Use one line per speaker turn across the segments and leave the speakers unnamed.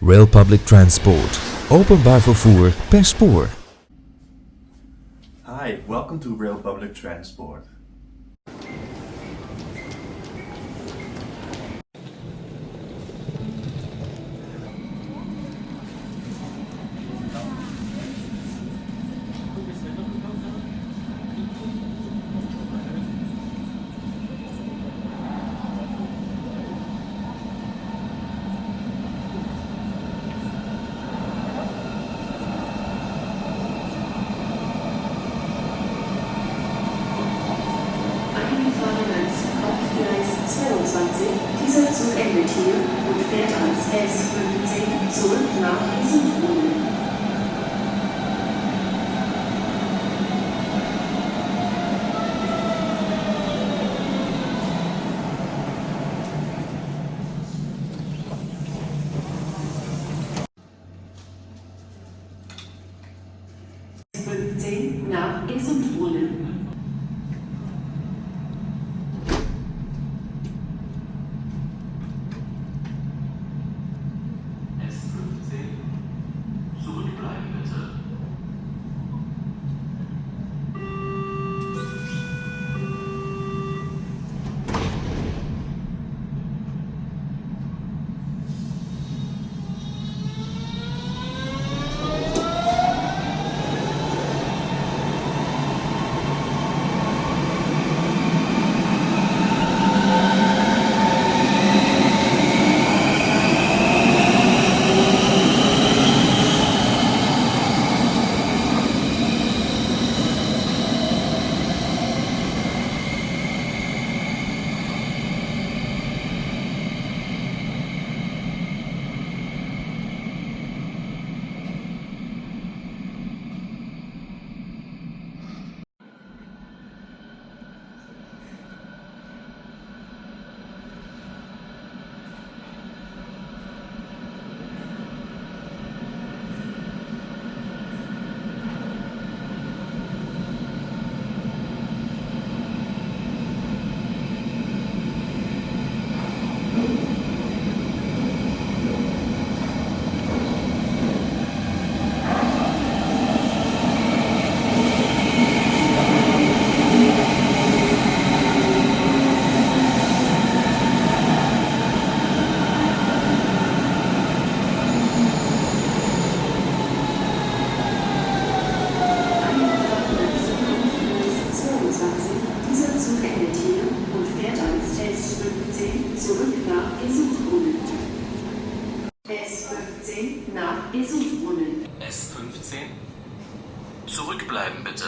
Rail Public Transport. Openbaar vervoer per spoor.
Hi, welcome to Rail Public Transport.
Dieser Zug endet hier und fährt ans S15 zurück nach Gesundbrunnen. S15 nach Gesundbrunnen.
Zurückbleiben bitte. Dieser Zug endet hier und fährt ans S15 zurück nach Gesundbrunnen. S15 nach Gesundbrunnen. S15. Zurückbleiben bitte.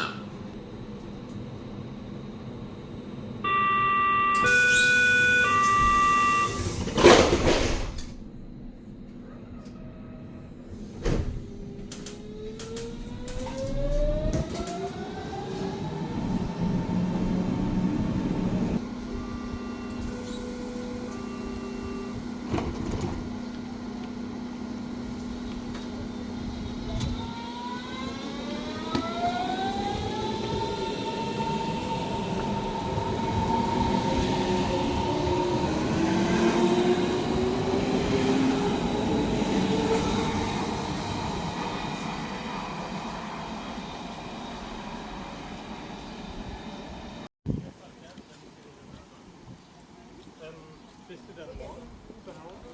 Bist du dann morgen zu Hause?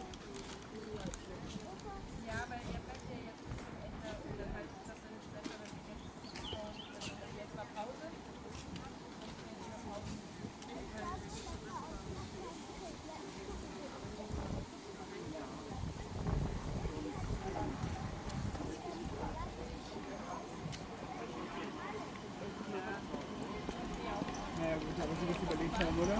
Ja, weil ihr bleibt ja jetzt bis zum Ende und dann halt ist das dann schlechter, wenn wir jetzt mal Pause.
Naja gut, aber Sie das überlegt haben, oder?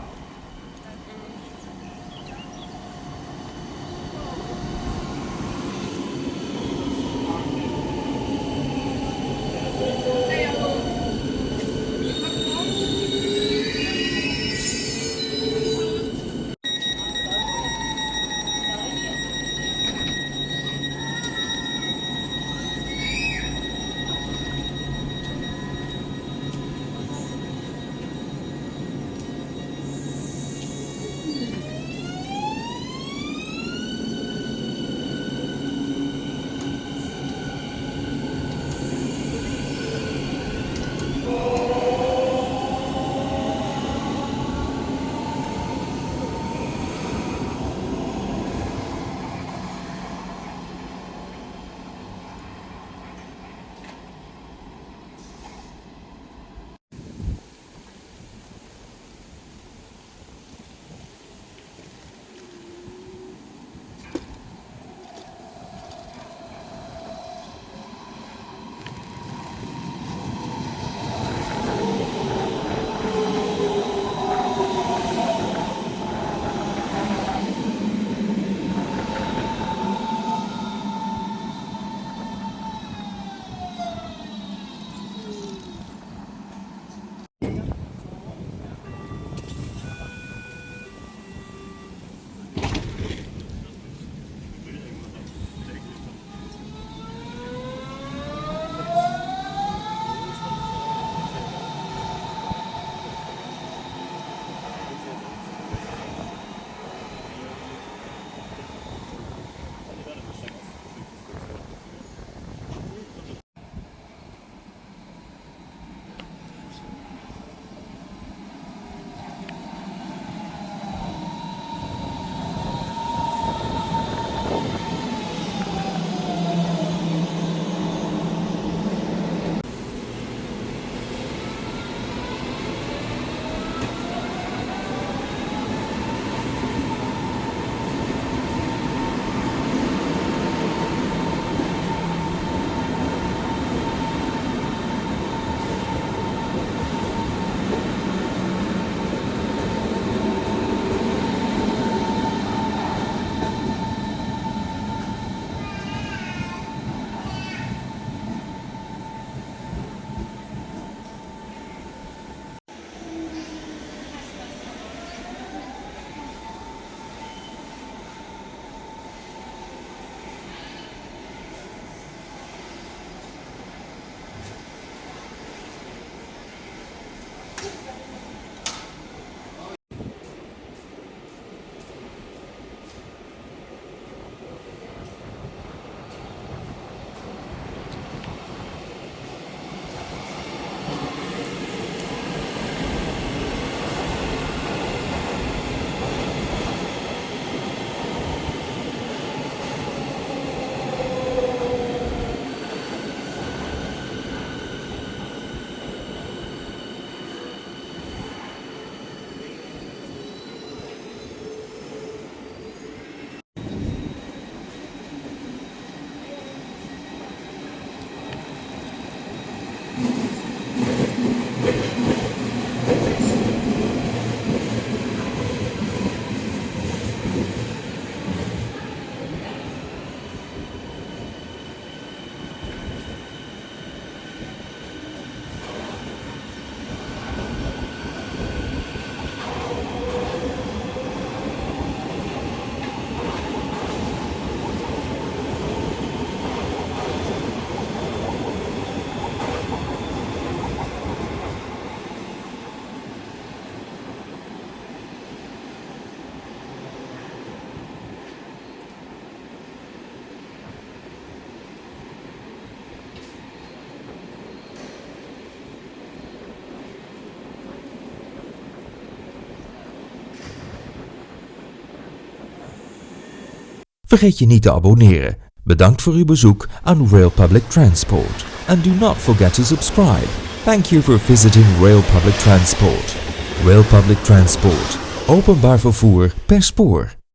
Vergeet je niet te abonneren. Bedankt voor uw bezoek aan Rail Public Transport. And do not forget to subscribe. Thank you for visiting Rail Public Transport. Rail Public Transport. Openbaar vervoer per spoor.